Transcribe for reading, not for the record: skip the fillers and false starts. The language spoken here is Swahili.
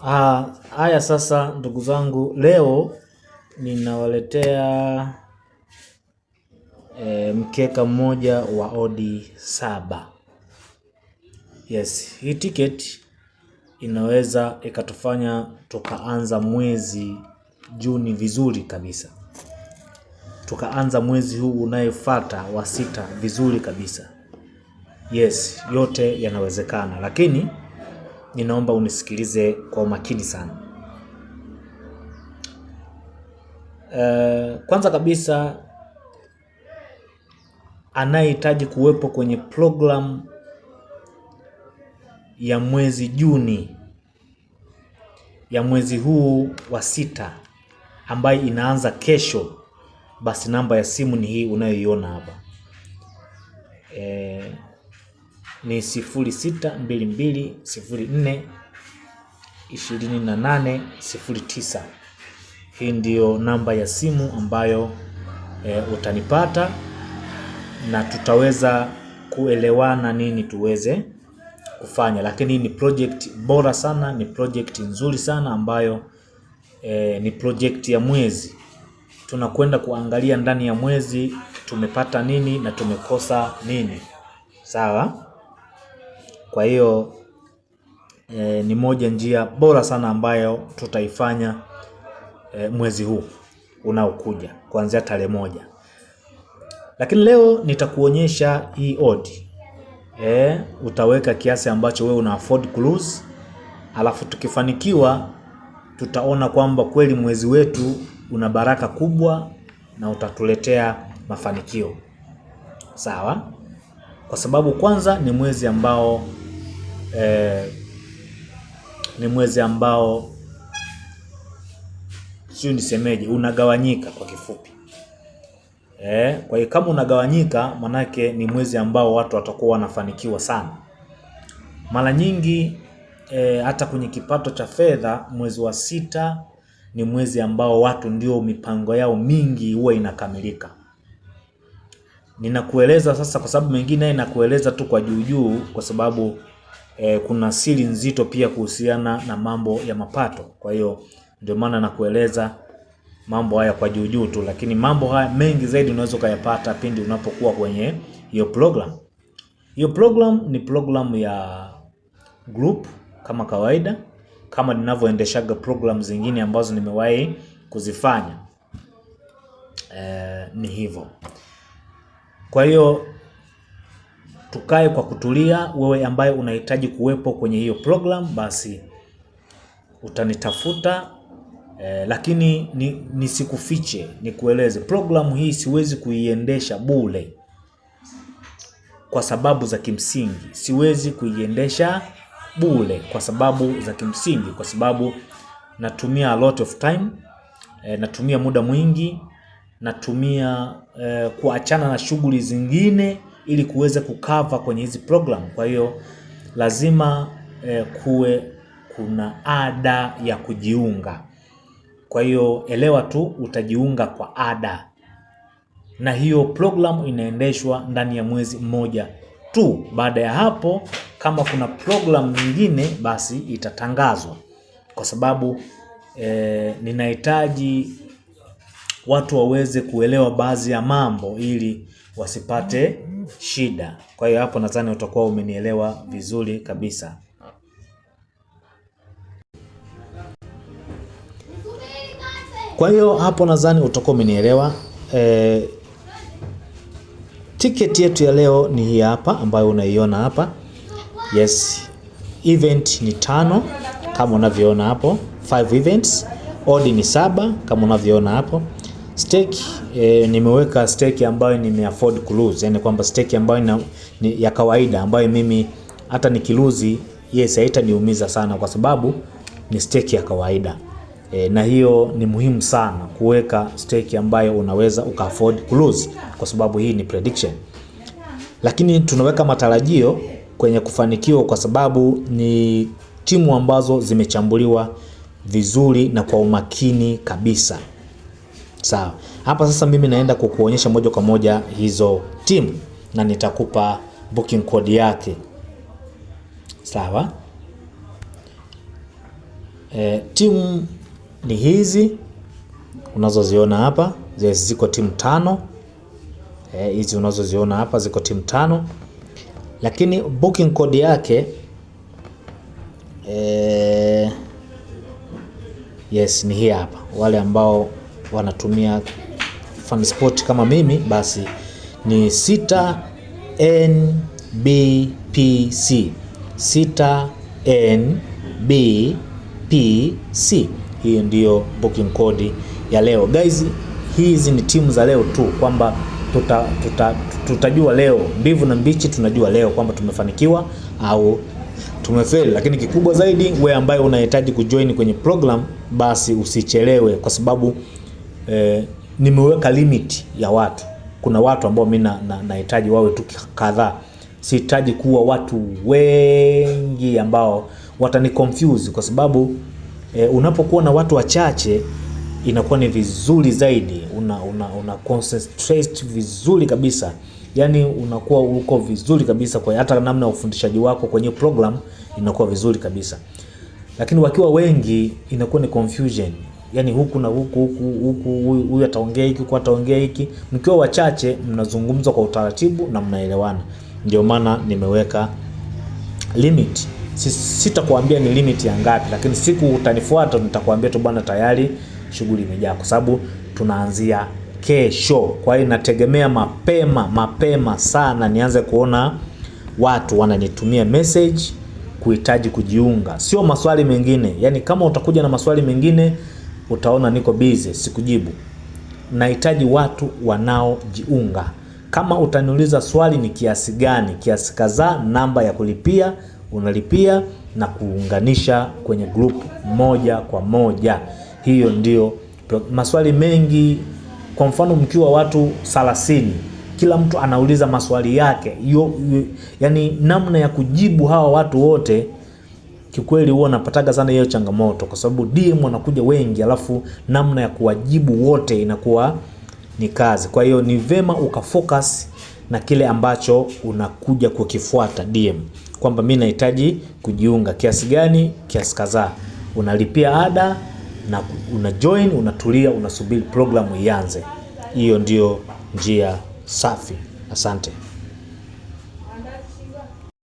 Haya sasa ndugu zangu, leo ninawaletea mkeka mmoja wa odi 7. Yes, hii ticket inaweza ikatufanya tukaanza mwezi Juni vizuri kabisa. Tukaanza mwezi huu unayefuata wa 6 vizuri kabisa. Yes, yote yanawezekana, lakini ninaomba unisikilize kwa umakini sana. Kwanza kabisa, anayehitaji kuwepo kwenye program ya mwezi Juni ya mwezi huu wa 6 ambayo inaanza kesho, basi namba ya simu ni hii unayoiona hapa. Ni 0622042809. Hii ndio namba ya simu ambayo utanipata na tutaweza kuelewana nini tuweze kufanya. Lakini ni project bora sana, ni project nzuri sana ambayo ni project ya mwezi. Tunakwenda kuangalia ndani ya mwezi tumepata nini na tumekosa nini. Sawa? Kwa hiyo ni moja njia bora sana ambayo tutaifanya mwezi huu unaokuja kuanzia tarehe 1. Lakini leo nitakuonyesha hii odi. Utaweka kiasi ambacho wewe una afford cruise. Alafu tukifanikiwa tutaona kwamba kweli mwezi wetu una baraka kubwa na utatuletea mafanikio. Sawa? Kwa sababu kwanza ni mwezi ambao sio nisemeje, unagawanyika kwa kifupi. Kwa hiyo kama unagawanyika, manake ni mwezi ambao watu watakuwa wanafanikiwa sana. Mara nyingi hata kwenye kipato cha fedha, mwezi wa 6 ni mwezi ambao watu ndio mipango yao mingi huwa inakamilika. Ninakueleza sasa kwa sababu mengine nakueleza tu kwa juu kwa sababu kuna siri nzito pia kuhusiana na mambo ya mapato. Kwa hiyo ndio maana nakueleza mambo haya kwa juu tu, lakini mambo haya mengi zaidi unaweza kuyapata pindi unapokuwa kwenye hiyo program. Hiyo program ni program ya group kama kawaida, kama ninavyoendeshaga program zingine ambazo nimewahi kuzifanya. Ni hivyo. Kwa hiyo tukae kwa kutulia. Wewe ambaye unahitaji kuwepo kwenye hiyo program, basi utanitafuta. Lakini nisikufiche, nikueleze program hii siwezi kuiendesha bure kwa sababu za kimsingi. Siwezi kuiendesha bure kwa sababu za kimsingi, kwa sababu natumia a lot of time, natumia muda mwingi, natumia kuachana na shughuli zingine ili kuweza kukava kwenye hizi program. Kwa hiyo lazima kuwe kuna ada ya kujiunga. Kwa hiyo elewa tu, utajiunga kwa ada. Na hiyo program inaendeshwa ndani ya mwezi mmoja tu. Baada ya hapo, kama kuna program nyingine, basi itatangazwa. Kwa sababu ninahitaji watu waweze kuelewa baadhi ya mambo ili wasipate shida. Kwa hiyo hapo nadhani utakuwa umenielewa vizuri kabisa. Kwa hiyo hapo nadhani utakuwa umenielewa. Ticket yetu ya leo ni hii hapa ambayo unaiona hapa. Yes, event ni 5 kama unavyoona hapo, 5 events. Odi ni 7 kama unavyoona hapo. Stake nimeweka stake ambayo nimeafford kulose, yani kwamba stake ambayo ni ya kawaida ambayo mimi hata nikiluzi haitaniumiza sana kwa sababu ni stake ya kawaida. Na hiyo ni muhimu sana kuweka stake ambayo unaweza uka-afford kulose kwa sababu hii ni prediction. Lakini tunaweka matarajio kwenye kufanikiwa kwa sababu ni timu ambazo zimechambuliwa vizuri na kwa umakini kabisa. Sawa. Hapa sasa mimi naenda kukuonyesha moja kwa moja hizo timu na nitakupa booking code yake. Sawa? Timu ni hizi unazoziona hapa, ziko timu 5. Hizi unazoziona hapa ziko timu 5, lakini booking code yake yes, ni hii hapa. Wale ambao wanatumia FunSport kama mimi, basi ni 6NBPC 6NBPC. Hii ndio booking code ya leo guys. Hizi ni timu za leo tu, kwamba tutajua leo mbivu na mbichi. Tunajua leo kwamba tumefanikiwa au tumefeli, lakini kikubwa zaidi, wewe ambaye unahitaji kujoin kwenye program, basi usichelewe, kwa sababu nimeweka limit ya watu. Kuna watu ambao mimi nahitaji wawe tu kadhaa. Sihitaji kuwa watu wengi ambao watani confuse, kwa sababu unapokuwa na watu wachache inakuwa ni vizuri zaidi, una concentrate vizuri kabisa, yani unakuwa uko vizuri kabisa, kwa hata namna ufundishaji wako kwenye program inakuwa vizuri kabisa. Lakini wakiwa wengi inakuwa ni confusion, yani huku na huku, huyu ataongea hiki, huyu ataongea hiki. Mkiwa wachache mnazungumza kwa utaratibu na mnaelewana. Ndio maana nimeweka limit. Sitakwambia ni limit ya ngapi, lakini siku utanifuata nitakwambia tu bwana, tayari shughuli imejaa, kwa sababu tunaanzia kesho. Kwa hiyo nategemea mapema sana nianze kuona watu wananitumia message kuhitaji kujiunga. Sio maswali mengine, yani kama utakuja na maswali mengine utaona niko busy sikujibu. Nahitaji watu wanaojiunga. Kama utaniuliza swali ni kiasi gani, kiasi kadhaa, namba ya kulipia, unalipia na kuunganisha kwenye group moja kwa moja. Hiyo ndio maswali mengi. Kwa mfano mkiwa watu 30, kila mtu anauliza maswali yake. Yani namna ya kujibu hawa watu wote, kikweli huwa napataga sana hiyo changamoto, kwa sababu DM wanakuja wengi, alafu namna ya kuwajibu wote inakuwa ni kazi. Kwa hiyo ni vema ukafocus na kile ambacho unakuja kukifuata DM, kwamba mimi nahitaji kujiunga kiasi gani, kiasi kadhaa. Unalipia ada na una join, unatulia, unasubiri programu ianze. Hiyo ndio njia safi. Asante.